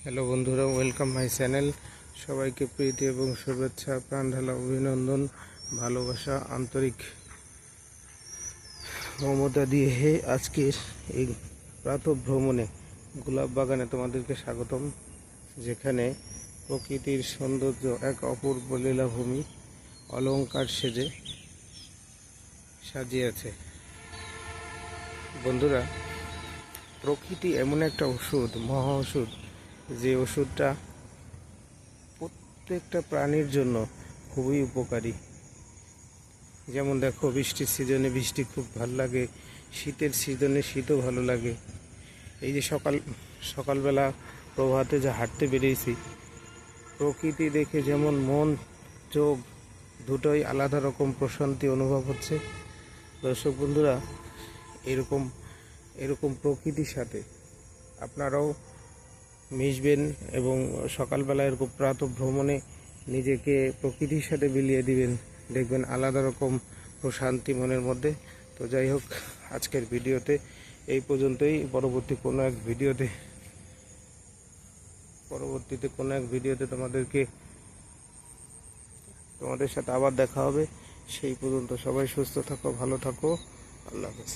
Hello বন্ধুরা, welcome my channel. সবাইকে প্রীতি এবং শুভেচ্ছা, প্রাণ ঢালা অভিনন্দন, ভালোবাসা, আন্তরিক মমতা দিয়ে আজকের এই প্রাতঃ ভ্রমণে গোলাপ বাগানে তোমাদেরকে স্বাগতম, যেখানে প্রকৃতির সৌন্দর্য এক অপূর্ব লীলাভূমি অলংকার সেজে সাজিয়েছে। বন্ধুরা, প্রকৃতি এমন একটা ওষুধ, মহা ওষুধ, যে ওষুধটা প্রত্যেকটা প্রাণীর জন্য খুবই উপকারী। যেমন দেখো, বৃষ্টির সিজনে বৃষ্টি খুব ভালো লাগে, শীতের সিজনে শীতও ভালো লাগে। এই যে সকালবেলা প্রভাতে যে হাঁটতে বেরিয়েছি, প্রকৃতি দেখে যেমন মন চোখ দুটোই আলাদা রকম প্রশান্তি অনুভব হচ্ছে। দর্শক বন্ধুরা, এরকম প্রকৃতির সাথে আপনারাও মিশবেন এবং সকালবেলা এরকম প্রাতঃ ভ্রমণে নিজেকে প্রকৃতির সাথে বিলিয়ে দিবেন, দেখবেন আলাদা রকম প্রশান্তি মনের মধ্যে। তো যাই হোক, আজকের ভিডিওতে এই পর্যন্তই। পরবর্তীতে কোনো এক ভিডিওতে তোমাদের সাথে আবার দেখা হবে। সেই পর্যন্ত সবাই সুস্থ থাকো, ভালো থাকো। আল্লাহ হাফেজ।